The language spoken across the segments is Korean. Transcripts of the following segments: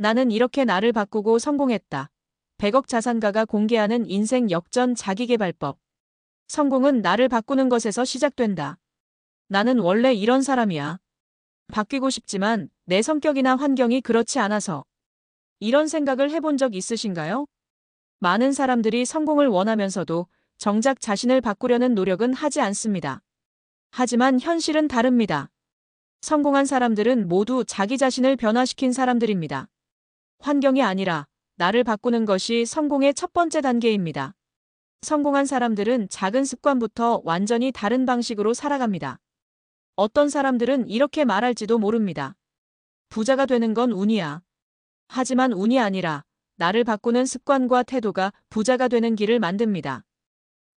나는 이렇게 나를 바꾸고 성공했다. 100억 자산가가 공개하는 인생 역전 자기계발법. 성공은 나를 바꾸는 것에서 시작된다. 나는 원래 이런 사람이야. 바뀌고 싶지만 내 성격이나 환경이 그렇지 않아서. 이런 생각을 해본 적 있으신가요? 많은 사람들이 성공을 원하면서도 정작 자신을 바꾸려는 노력은 하지 않습니다. 하지만 현실은 다릅니다. 성공한 사람들은 모두 자기 자신을 변화시킨 사람들입니다. 환경이 아니라 나를 바꾸는 것이 성공의 첫 번째 단계입니다. 성공한 사람들은 작은 습관부터 완전히 다른 방식으로 살아갑니다. 어떤 사람들은 이렇게 말할지도 모릅니다. 부자가 되는 건 운이야. 하지만 운이 아니라 나를 바꾸는 습관과 태도가 부자가 되는 길을 만듭니다.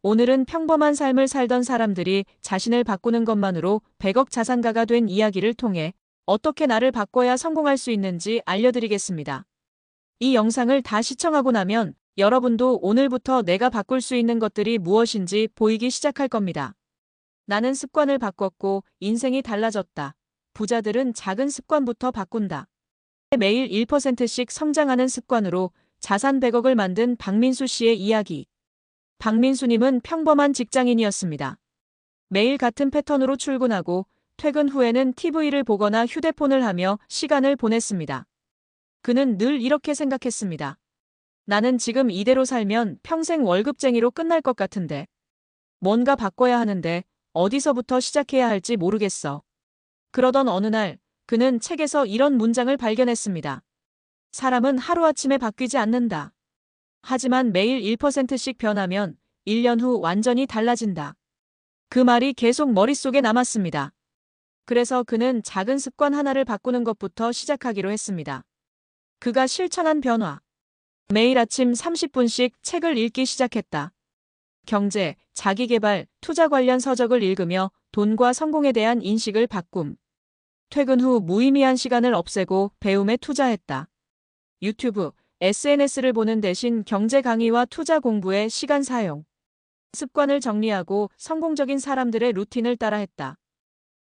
오늘은 평범한 삶을 살던 사람들이 자신을 바꾸는 것만으로 100억 자산가가 된 이야기를 통해 어떻게 나를 바꿔야 성공할 수 있는지 알려드리겠습니다. 이 영상을 다 시청하고 나면 여러분도 오늘부터 내가 바꿀 수 있는 것들이 무엇인지 보이기 시작할 겁니다. 나는 습관을 바꿨고 인생이 달라졌다. 부자들은 작은 습관부터 바꾼다. 매일 1%씩 성장하는 습관으로 자산 100억을 만든 박민수 씨의 이야기. 박민수님은 평범한 직장인이었습니다. 매일 같은 패턴으로 출근하고 퇴근 후에는 TV를 보거나 휴대폰을 하며 시간을 보냈습니다. 그는 늘 이렇게 생각했습니다. 나는 지금 이대로 살면 평생 월급쟁이로 끝날 것 같은데. 뭔가 바꿔야 하는데 어디서부터 시작해야 할지 모르겠어. 그러던 어느 날 그는 책에서 이런 문장을 발견했습니다. 사람은 하루아침에 바뀌지 않는다. 하지만 매일 1%씩 변하면 1년 후 완전히 달라진다. 그 말이 계속 머릿속에 남았습니다. 그래서 그는 작은 습관 하나를 바꾸는 것부터 시작하기로 했습니다. 그가 실천한 변화. 매일 아침 30분씩 책을 읽기 시작했다. 경제, 자기계발, 투자 관련 서적을 읽으며 돈과 성공에 대한 인식을 바꿈. 퇴근 후 무의미한 시간을 없애고 배움에 투자했다. 유튜브, SNS를 보는 대신 경제 강의와 투자 공부에 시간 사용. 습관을 정리하고 성공적인 사람들의 루틴을 따라했다.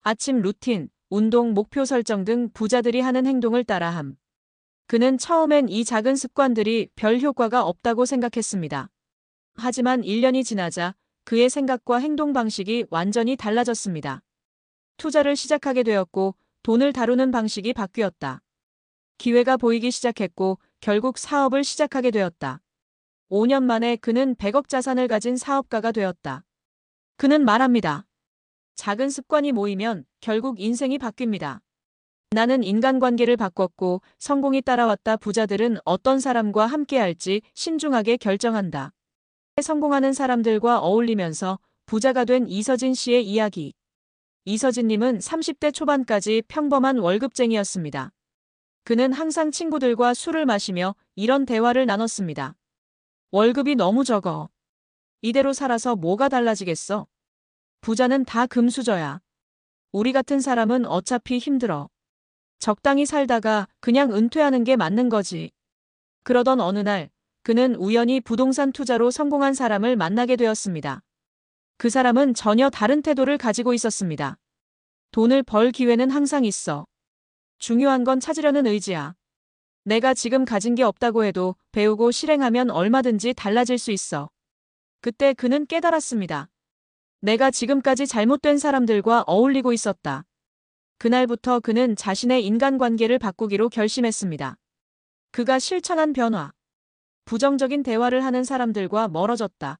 아침 루틴, 운동, 목표 설정 등 부자들이 하는 행동을 따라함. 그는 처음엔 이 작은 습관들이 별 효과가 없다고 생각했습니다. 하지만 1년이 지나자 그의 생각과 행동 방식이 완전히 달라졌습니다. 투자를 시작하게 되었고 돈을 다루는 방식이 바뀌었다. 기회가 보이기 시작했고 결국 사업을 시작하게 되었다. 5년 만에 그는 100억 자산을 가진 사업가가 되었다. 그는 말합니다. 작은 습관이 모이면 결국 인생이 바뀝니다. 나는 인간관계를 바꿨고 성공이 따라왔다. 부자들은 어떤 사람과 함께할지 신중하게 결정한다. 성공하는 사람들과 어울리면서 부자가 된 이서진 씨의 이야기. 이서진님은 30대 초반까지 평범한 월급쟁이였습니다. 그는 항상 친구들과 술을 마시며 이런 대화를 나눴습니다. 월급이 너무 적어. 이대로 살아서 뭐가 달라지겠어? 부자는 다 금수저야. 우리 같은 사람은 어차피 힘들어. 적당히 살다가 그냥 은퇴하는 게 맞는 거지. 그러던 어느 날 그는 우연히 부동산 투자로 성공한 사람을 만나게 되었습니다. 그 사람은 전혀 다른 태도를 가지고 있었습니다. 돈을 벌 기회는 항상 있어. 중요한 건 찾으려는 의지야. 내가 지금 가진 게 없다고 해도 배우고 실행하면 얼마든지 달라질 수 있어. 그때 그는 깨달았습니다. 내가 지금까지 잘못된 사람들과 어울리고 있었다. 그날부터 그는 자신의 인간관계를 바꾸기로 결심했습니다. 그가 실천한 변화. 부정적인 대화를 하는 사람들과 멀어졌다.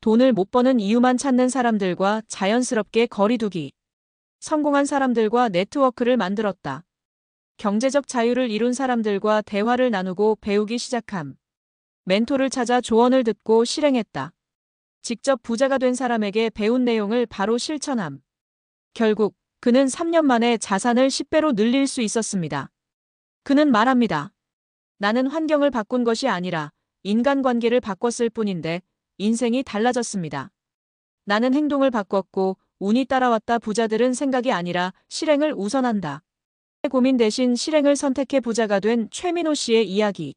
돈을 못 버는 이유만 찾는 사람들과 자연스럽게 거리두기. 성공한 사람들과 네트워크를 만들었다. 경제적 자유를 이룬 사람들과 대화를 나누고 배우기 시작함. 멘토를 찾아 조언을 듣고 실행했다. 직접 부자가 된 사람에게 배운 내용을 바로 실천함. 결국 그는 3년 만에 자산을 10배로 늘릴 수 있었습니다. 그는 말합니다. 나는 환경을 바꾼 것이 아니라 인간관계를 바꿨을 뿐인데 인생이 달라졌습니다. 나는 행동을 바꿨고 운이 따라왔다. 부자들은 생각이 아니라 실행을 우선한다. 고민 대신 실행을 선택해 부자가 된 최민호 씨의 이야기.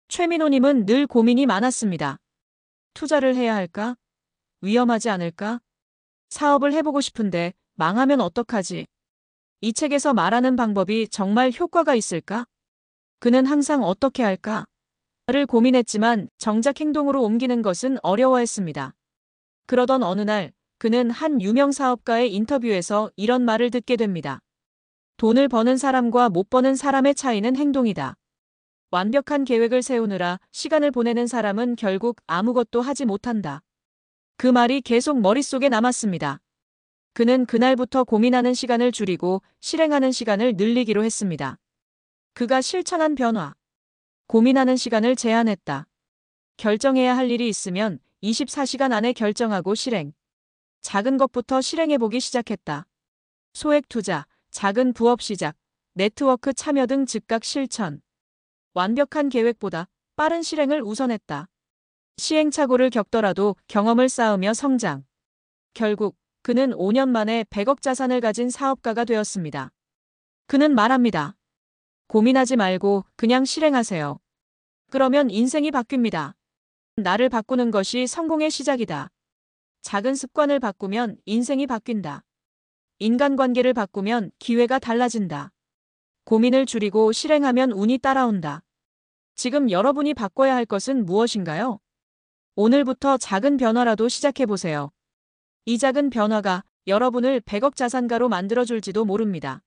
최민호님은 늘 고민이 많았습니다. 투자를 해야 할까? 위험하지 않을까? 사업을 해보고 싶은데 망하면 어떡하지? 이 책에서 말하는 방법이 정말 효과가 있을까? 그는 항상 어떻게 할까? 를 고민했지만 정작 행동으로 옮기는 것은 어려워했습니다. 그러던 어느 날 그는 한 유명 사업가의 인터뷰에서 이런 말을 듣게 됩니다. 돈을 버는 사람과 못 버는 사람의 차이는 행동이다. 완벽한 계획을 세우느라 시간을 보내는 사람은 결국 아무것도 하지 못한다. 그 말이 계속 머릿속에 남았습니다. 그는 그날부터 고민하는 시간을 줄이고 실행하는 시간을 늘리기로 했습니다. 그가 실천한 변화. 고민하는 시간을 제한했다. 결정해야 할 일이 있으면 24시간 안에 결정하고 실행. 작은 것부터 실행해보기 시작했다. 소액 투자, 작은 부업 시작, 네트워크 참여 등 즉각 실천. 완벽한 계획보다 빠른 실행을 우선했다. 시행착오를 겪더라도 경험을 쌓으며 성장. 결국 그는 5년 만에 100억 자산을 가진 사업가가 되었습니다. 그는 말합니다. 고민하지 말고 그냥 실행하세요. 그러면 인생이 바뀝니다. 나를 바꾸는 것이 성공의 시작이다. 작은 습관을 바꾸면 인생이 바뀐다. 인간관계를 바꾸면 기회가 달라진다. 고민을 줄이고 실행하면 운이 따라온다. 지금 여러분이 바꿔야 할 것은 무엇인가요? 오늘부터 작은 변화라도 시작해보세요. 이 작은 변화가 여러분을 100억 자산가로 만들어줄지도 모릅니다.